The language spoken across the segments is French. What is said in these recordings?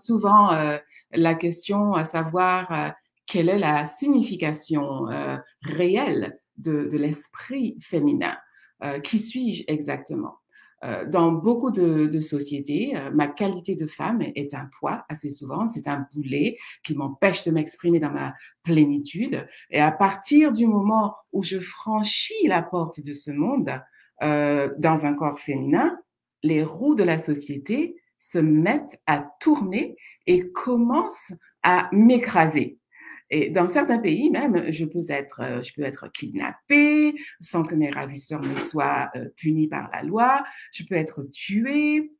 souvent la question à savoir quelle est la signification réelle de l'esprit féminin. Qui suis-je exactement? Dans beaucoup de sociétés, ma qualité de femme est un poids assez souvent, c'est un boulet qui m'empêche de m'exprimer dans ma plénitude. Et à partir du moment où je franchis la porte de ce monde, dans un corps féminin, les roues de la société se mettent à tourner et commencent à m'écraser. Et dans certains pays même, je peux être kidnappée sans que mes ravisseurs ne soient punis par la loi. Je peux être tuée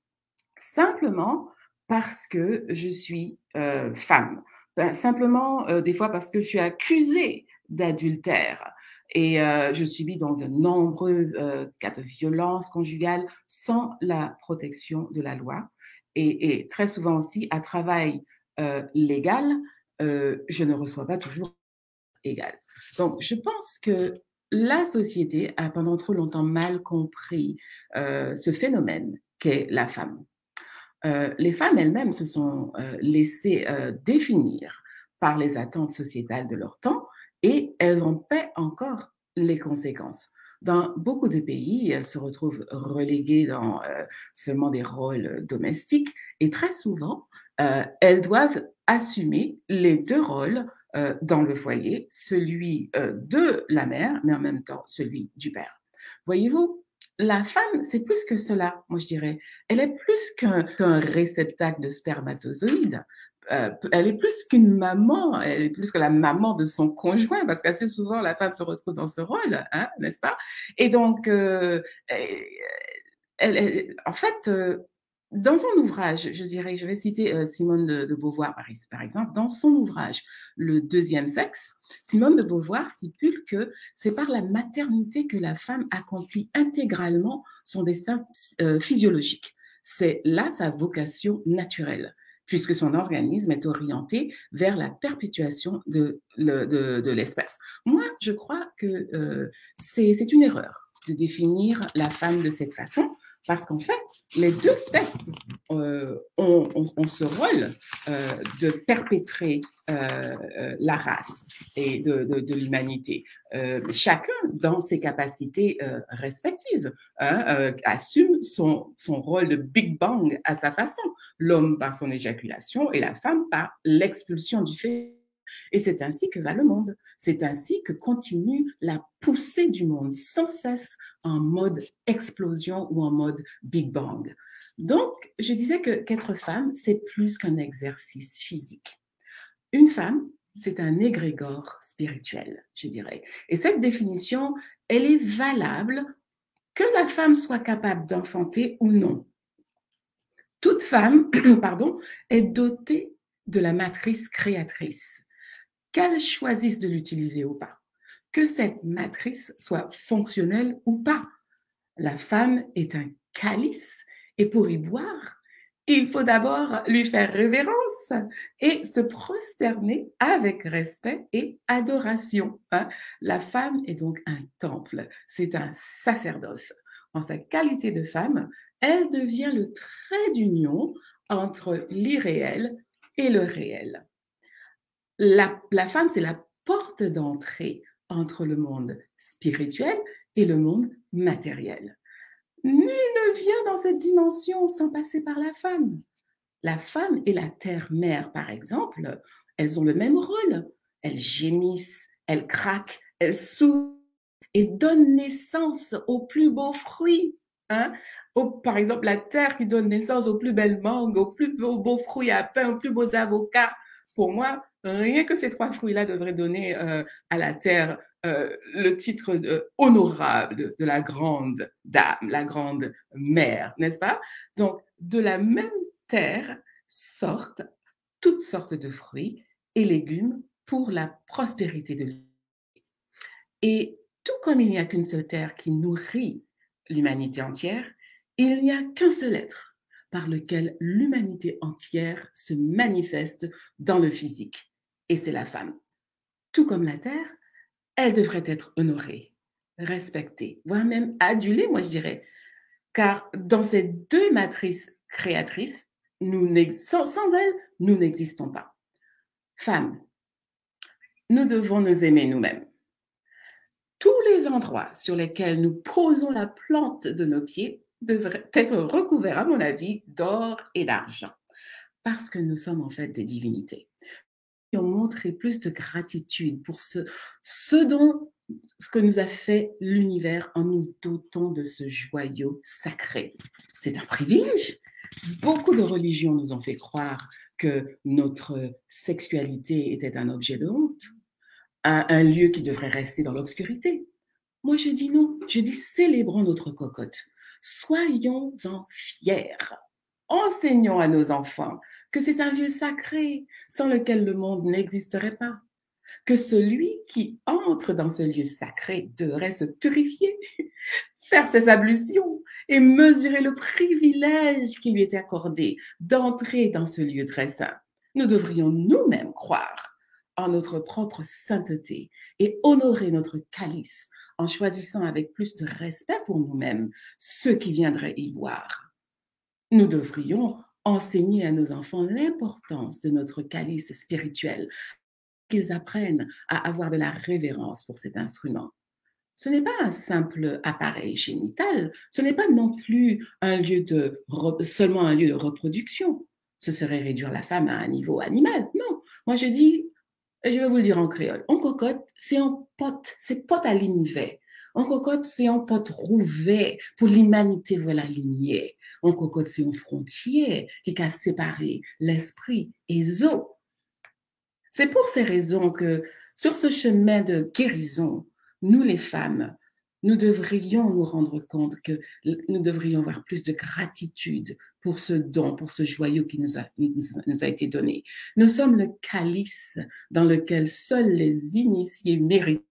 simplement parce que je suis femme. Ben, simplement, des fois parce que je suis accusée d'adultère. Et je subis donc de nombreux cas de violence conjugale sans la protection de la loi. Et très souvent aussi, à travail légal, je ne reçois pas toujours égal. Donc, je pense que la société a pendant trop longtemps mal compris ce phénomène qu'est la femme. Les femmes elles-mêmes se sont laissées définir par les attentes sociétales de leur temps et elles en paient encore les conséquences. Dans beaucoup de pays, elles se retrouvent reléguées dans seulement des rôles domestiques et très souvent, elles doivent assumer les deux rôles dans le foyer, celui de la mère, mais en même temps celui du père. Voyez-vous, la femme, c'est plus que cela, moi je dirais. Elle est plus qu'un réceptacle de spermatozoïdes. Elle est plus qu'une maman, elle est plus que la maman de son conjoint, parce qu'assez souvent la femme se retrouve dans ce rôle, hein, n'est-ce pas? Et donc, en fait, dans son ouvrage, je dirais, je vais citer Simone de Beauvoir par exemple, dans son ouvrage Le deuxième sexe, Simone de Beauvoir stipule que c'est par la maternité que la femme accomplit intégralement son destin physiologique. C'est là sa vocation naturelle, puisque son organisme est orienté vers la perpétuation de l'espèce. Moi, je crois que c'est une erreur de définir la femme de cette façon, parce qu'en fait, les deux sexes ont ce rôle de perpétrer la race et de l'humanité. Chacun, dans ses capacités respectives, hein, assume son rôle de Big Bang à sa façon. L'homme par son éjaculation et la femme par l'expulsion du fœtus. Et c'est ainsi que va le monde. C'est ainsi que continue la poussée du monde, sans cesse en mode explosion ou en mode Big Bang. Donc, je disais qu'être femme, c'est plus qu'un exercice physique. Une femme, c'est un égrégore spirituel, je dirais. Et cette définition, elle est valable que la femme soit capable d'enfanter ou non. Toute femme, pardon, est dotée de la matrice créatrice, qu'elle choisisse de l'utiliser ou pas, que cette matrice soit fonctionnelle ou pas. La femme est un calice et pour y boire, il faut d'abord lui faire révérence et se prosterner avec respect et adoration. Hein. La femme est donc un temple, c'est un sacerdoce. En sa qualité de femme, elle devient le trait d'union entre l'irréel et le réel. La femme, c'est la porte d'entrée entre le monde spirituel et le monde matériel. Nul ne vient dans cette dimension sans passer par la femme. La femme et la terre-mère, par exemple, elles ont le même rôle. Elles gémissent, elles craquent, elles souffrent et donnent naissance aux plus beaux fruits. Hein? Par exemple, la terre qui donne naissance aux plus belles mangues, aux plus beaux fruits à pain, aux plus beaux avocats. Pour moi, rien que ces trois fruits-là devraient donner à la terre le titre honorable de la grande dame, la grande mère, n'est-ce pas? Donc, de la même terre sortent toutes sortes de fruits et légumes pour la prospérité de l'humanité. Et tout comme il n'y a qu'une seule terre qui nourrit l'humanité entière, il n'y a qu'un seul être par lequel l'humanité entière se manifeste dans le physique, et c'est la femme. Tout comme la terre, elle devrait être honorée, respectée, voire même adulée, moi je dirais, car dans ces deux matrices créatrices, sans elle, nous n'existons pas. Femmes, nous devons nous aimer nous-mêmes. Tous les endroits sur lesquels nous posons la plante de nos pieds devraient être recouverts, à mon avis, d'or et d'argent, parce que nous sommes en fait des divinités. Et on montrait plus de gratitude pour ce que nous a fait l'univers en nous dotant de ce joyau sacré. C'est un privilège. Beaucoup de religions nous ont fait croire que notre sexualité était un objet de honte, un lieu qui devrait rester dans l'obscurité. Moi, je dis non. Je dis célébrons notre cocotte. Soyons-en fiers. Enseignons à nos enfants que c'est un lieu sacré sans lequel le monde n'existerait pas. Que celui qui entre dans ce lieu sacré devrait se purifier, faire ses ablutions et mesurer le privilège qui lui est accordé d'entrer dans ce lieu très saint. Nous devrions nous-mêmes croire en notre propre sainteté et honorer notre calice en choisissant avec plus de respect pour nous-mêmes ceux qui viendraient y boire. Nous devrions enseigner à nos enfants l'importance de notre calice spirituel, qu'ils apprennent à avoir de la révérence pour cet instrument. Ce n'est pas un simple appareil génital, ce n'est pas non plus seulement un lieu de reproduction. Ce serait réduire la femme à un niveau animal. Non, moi je dis, et je vais vous le dire en créole, en cocotte, c'est en pote, c'est pote à l'univers. En cocotte, c'est en pote rouvet pour l'humanité, voilà lignée. En cocotte, c'est en frontière qui a séparé l'esprit et zo. C'est pour ces raisons que sur ce chemin de guérison, nous les femmes, nous devrions nous rendre compte que nous devrions avoir plus de gratitude pour ce don, pour ce joyau qui nous a été donné. Nous sommes le calice dans lequel seuls les initiés mérités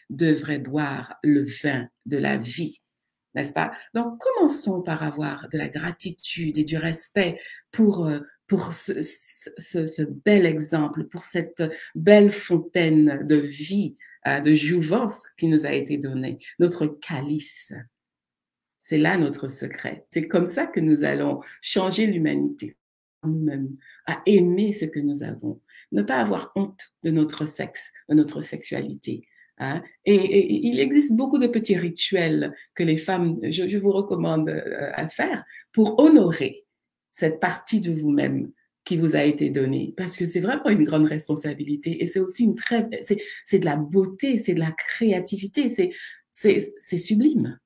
devraient boire le vin de la vie, n'est-ce pas? Donc, commençons par avoir de la gratitude et du respect pour, pour ce bel exemple, pour cette belle fontaine de vie, de jouvence qui nous a été donnée, notre calice. C'est là notre secret. C'est comme ça que nous allons changer l'humanité, nous-mêmes, à aimer ce que nous avons, ne pas avoir honte de notre sexe, de notre sexualité. Hein? Et il existe beaucoup de petits rituels que les femmes, je vous recommande à faire pour honorer cette partie de vous-même qui vous a été donnée, parce que c'est vraiment une grande responsabilité et c'est aussi c'est de la beauté, c'est de la créativité, c'est sublime.